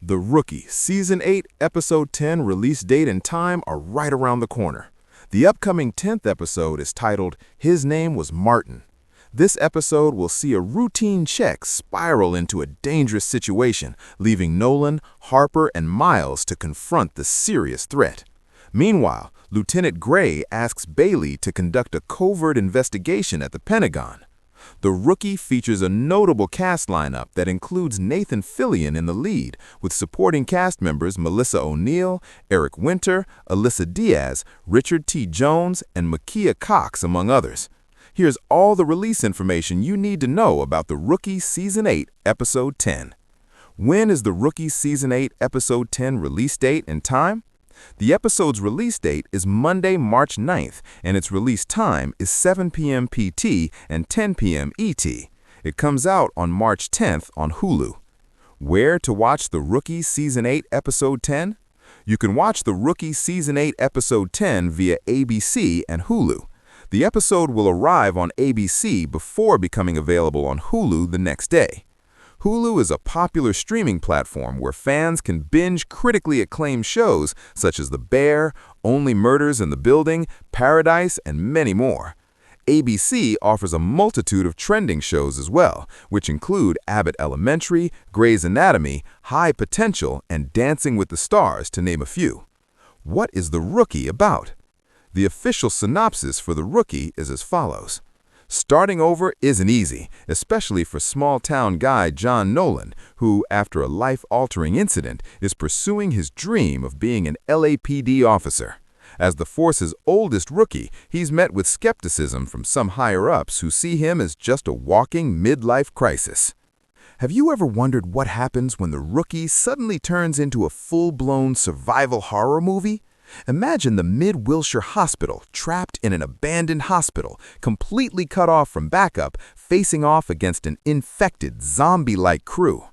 The Rookie, Season 8, Episode 10 release date and time are right around the corner. The upcoming 10th episode is titled, His Name Was Martin. This episode will see a routine check spiral into a dangerous situation, leaving Nolan, Harper, and Miles to confront the serious threat. Meanwhile, Lieutenant Gray asks Bailey to conduct a covert investigation at the Pentagon. The Rookie features a notable cast lineup that includes Nathan Fillion in the lead, with supporting cast members Melissa O'Neil, Eric Winter, Alyssa Diaz, Richard T. Jones, and Makia Cox, among others. Here's all the release information you need to know about The Rookie Season 8, Episode 10. When is The Rookie Season 8, Episode 10 release date and time? The episode's release date is Monday, March 9th, and its release time is 7 p.m. PT and 10 p.m. ET. It comes out on March 10th on Hulu. Where to watch The Rookie Season 8, Episode 10? You can watch The Rookie Season 8, Episode 10 via ABC and Hulu. The episode will arrive on ABC before becoming available on Hulu the next day. Hulu is a popular streaming platform where fans can binge critically acclaimed shows such as The Bear, Only Murders in the Building, Paradise, and many more. ABC offers a multitude of trending shows as well, which include Abbott Elementary, Grey's Anatomy, High Potential, and Dancing with the Stars, to name a few. What is The Rookie about? The official synopsis for The Rookie is as follows. Starting over isn't easy, especially for small-town guy John Nolan, who, after a life-altering incident, is pursuing his dream of being an LAPD officer. As the force's oldest rookie, he's met with skepticism from some higher-ups who see him as just a walking midlife crisis. Have you ever wondered what happens when the rookie suddenly turns into a full-blown survival horror movie? Imagine the Mid-Wilshire Hospital trapped in an abandoned hospital, completely cut off from backup, facing off against an infected, zombie-like crew.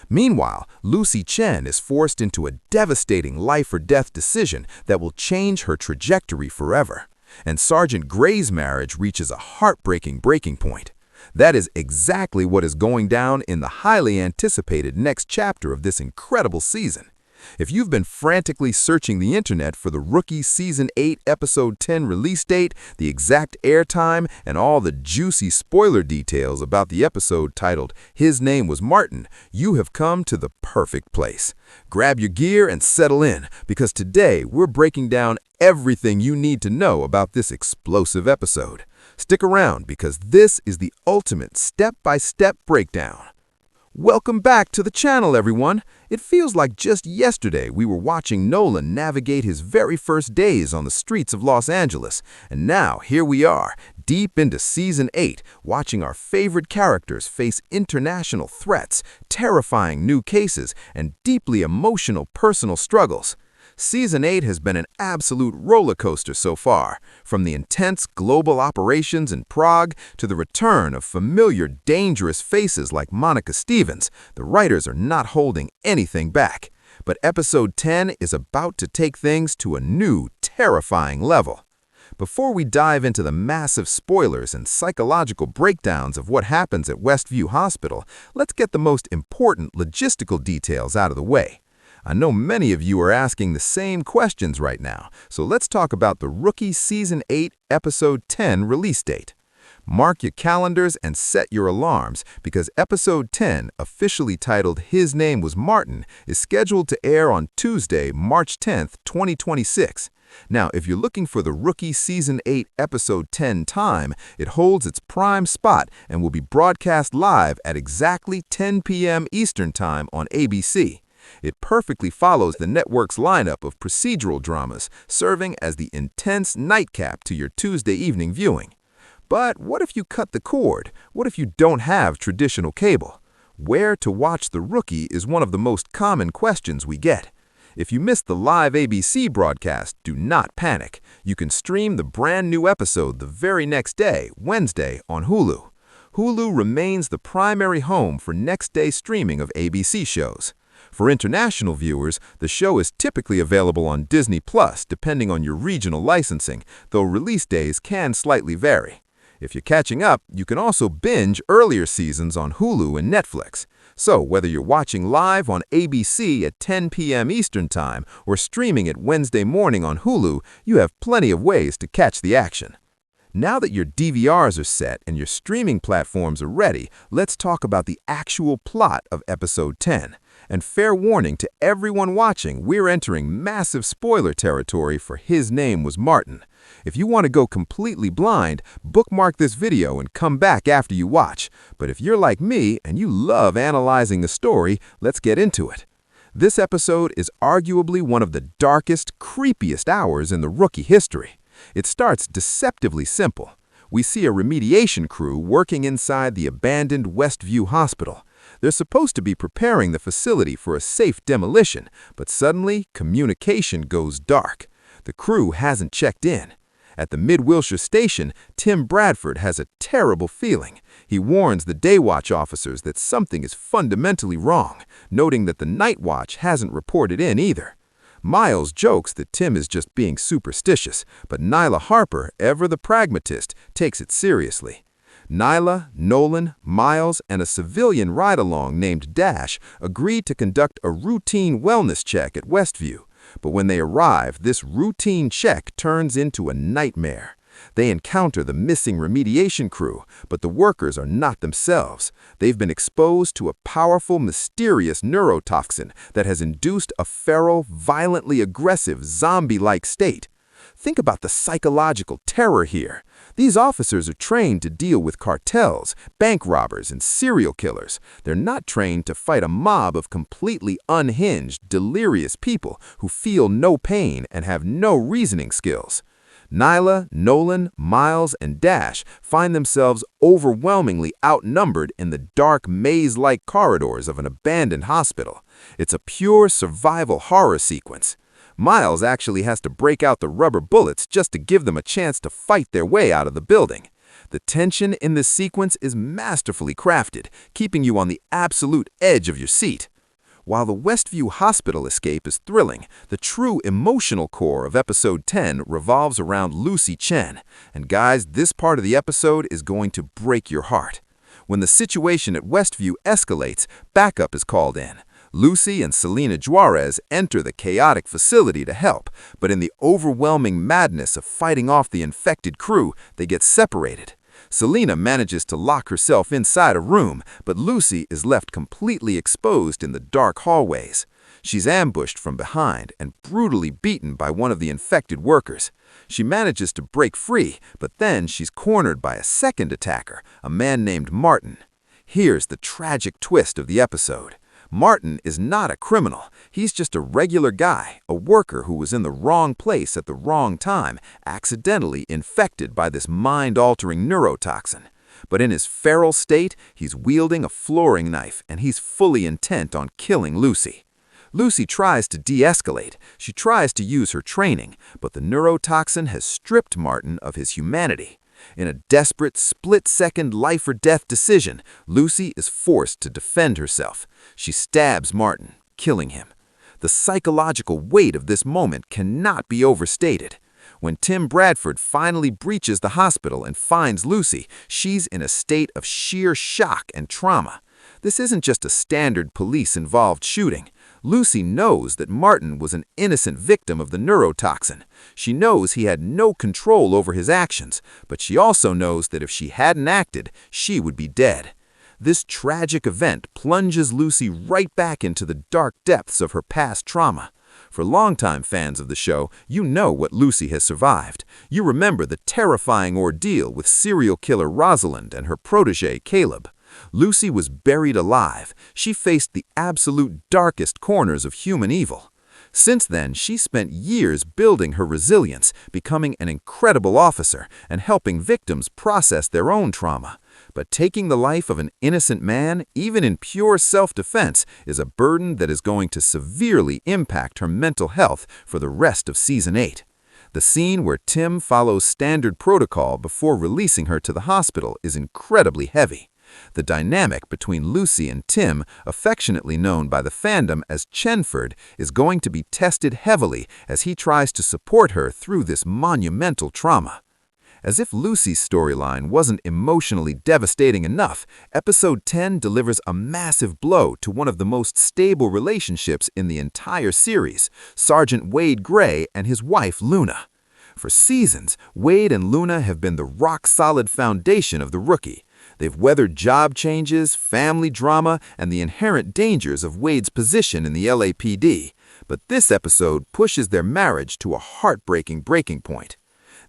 Meanwhile, Lucy Chen is forced into a devastating life-or-death decision that will change her trajectory forever. And Sergeant Gray's marriage reaches a heartbreaking breaking point. That is exactly what is going down in the highly anticipated next chapter of this incredible season. If you've been frantically searching the internet for The Rookie Season 8, Episode 10 release date, the exact airtime, and all the juicy spoiler details about the episode titled His Name Was Martin, you have come to the perfect place. Grab your gear and settle in, because today we're breaking down everything you need to know about this explosive episode. Stick around, because this is the ultimate step-by-step breakdown. Welcome back to the channel, everyone. It feels like just yesterday we were watching Nolan navigate his very first days on the streets of Los Angeles, and now here we are, deep into Season 8, watching our favorite characters face international threats, terrifying new cases, and deeply emotional personal struggles. Season 8 has been an absolute roller coaster so far, from the intense global operations in Prague to the return of familiar, dangerous faces like Monica Stevens. The writers are not holding anything back. But Episode 10 is about to take things to a new, terrifying level. Before we dive into the massive spoilers and psychological breakdowns of what happens at Westview Hospital, let's get the most important logistical details out of the way. I know many of you are asking the same questions right now, so let's talk about The Rookie Season 8, Episode 10 release date. Mark your calendars and set your alarms, because Episode 10, officially titled His Name Was Martin, is scheduled to air on Tuesday, March 10th, 2026. Now, if you're looking for The Rookie Season 8, Episode 10 time, it holds its prime spot and will be broadcast live at exactly 10 p.m. Eastern Time on ABC. It perfectly follows the network's lineup of procedural dramas, serving as the intense nightcap to your Tuesday evening viewing. But what if you cut the cord? What if you don't have traditional cable? Where to watch The Rookie is one of the most common questions we get. If you missed the live ABC broadcast, do not panic. You can stream the brand new episode the very next day, Wednesday, on Hulu. Hulu remains the primary home for next-day streaming of ABC shows. For international viewers, the show is typically available on Disney Plus, depending on your regional licensing, though release days can slightly vary. If you're catching up, you can also binge earlier seasons on Hulu and Netflix. So whether you're watching live on ABC at 10 p.m. Eastern Time or streaming it Wednesday morning on Hulu, you have plenty of ways to catch the action. Now that your DVRs are set and your streaming platforms are ready, let's talk about the actual plot of Episode 10. And fair warning to everyone watching, we're entering massive spoiler territory for His Name Was Martin. If you want to go completely blind, bookmark this video and come back after you watch. But if you're like me and you love analyzing the story, let's get into it. This episode is arguably one of the darkest, creepiest hours in the Rookie history. It starts deceptively simple. We see a remediation crew working inside the abandoned Westview Hospital. They're supposed to be preparing the facility for a safe demolition, but suddenly communication goes dark. The crew hasn't checked in. At the Mid-Wilshire station, Tim Bradford has a terrible feeling. He warns the Day Watch officers that something is fundamentally wrong, noting that the Night Watch hasn't reported in either. Miles jokes that Tim is just being superstitious, but Nyla Harper, ever the pragmatist, takes it seriously. Nyla, Nolan, Miles, and a civilian ride-along named Dash agreed to conduct a routine wellness check at Westview. But when they arrive, this routine check turns into a nightmare. They encounter the missing remediation crew, but the workers are not themselves. They've been exposed to a powerful, mysterious neurotoxin that has induced a feral, violently aggressive, zombie-like state. Think about the psychological terror here. These officers are trained to deal with cartels, bank robbers, and serial killers. They're not trained to fight a mob of completely unhinged, delirious people who feel no pain and have no reasoning skills. Nyla, Nolan, Miles, and Dash find themselves overwhelmingly outnumbered in the dark, maze-like corridors of an abandoned hospital. It's a pure survival horror sequence. Miles actually has to break out the rubber bullets just to give them a chance to fight their way out of the building. The tension in this sequence is masterfully crafted, keeping you on the absolute edge of your seat. While the Westview Hospital escape is thrilling, the true emotional core of Episode 10 revolves around Lucy Chen. And guys, this part of the episode is going to break your heart. When the situation at Westview escalates, backup is called in. Lucy and Selena Juarez enter the chaotic facility to help, but in the overwhelming madness of fighting off the infected crew, they get separated. Selena manages to lock herself inside a room, but Lucy is left completely exposed in the dark hallways. She's ambushed from behind and brutally beaten by one of the infected workers. She manages to break free, but then she's cornered by a second attacker, a man named Martin. Here's the tragic twist of the episode. Martin is not a criminal. He's just a regular guy, a worker who was in the wrong place at the wrong time, accidentally infected by this mind-altering neurotoxin. But in his feral state, he's wielding a flooring knife, and he's fully intent on killing Lucy. Lucy tries to de-escalate. She tries to use her training, but the neurotoxin has stripped Martin of his humanity. In a desperate, split-second life-or-death decision, Lucy is forced to defend herself. She stabs Martin, killing him. The psychological weight of this moment cannot be overstated. When Tim Bradford finally breaches the hospital and finds Lucy, she's in a state of sheer shock and trauma. This isn't just a standard police-involved shooting. Lucy knows that Martin was an innocent victim of the neurotoxin. She knows he had no control over his actions, but she also knows that if she hadn't acted, she would be dead. This tragic event plunges Lucy right back into the dark depths of her past trauma. For longtime fans of the show, you know what Lucy has survived. You remember the terrifying ordeal with serial killer Rosalind and her protege Caleb. Lucy was buried alive. She faced the absolute darkest corners of human evil. Since then, she spent years building her resilience, becoming an incredible officer, and helping victims process their own trauma. But taking the life of an innocent man, even in pure self-defense, is a burden that is going to severely impact her mental health for the rest of Season 8. The scene where Tim follows standard protocol before releasing her to the hospital is incredibly heavy. The dynamic between Lucy and Tim, affectionately known by the fandom as Chenford, is going to be tested heavily as he tries to support her through this monumental trauma. As if Lucy's storyline wasn't emotionally devastating enough, Episode 10 delivers a massive blow to one of the most stable relationships in the entire series, Sergeant Wade Gray and his wife Luna. For seasons, Wade and Luna have been the rock-solid foundation of the Rookie. They've weathered job changes, family drama, and the inherent dangers of Wade's position in the LAPD. But this episode pushes their marriage to a heartbreaking breaking point.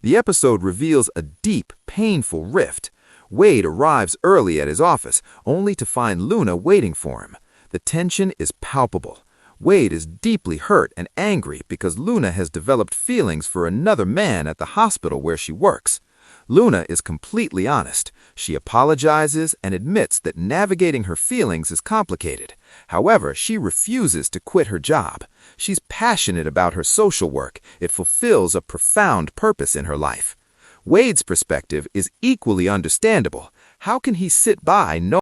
The episode reveals a deep, painful rift. Wade arrives early at his office, only to find Luna waiting for him. The tension is palpable. Wade is deeply hurt and angry because Luna has developed feelings for another man at the hospital where she works. Luna is completely honest. She apologizes and admits that navigating her feelings is complicated. However, she refuses to quit her job. She's passionate about her social work. It fulfills a profound purpose in her life. Wade's perspective is equally understandable. How can he sit by knowing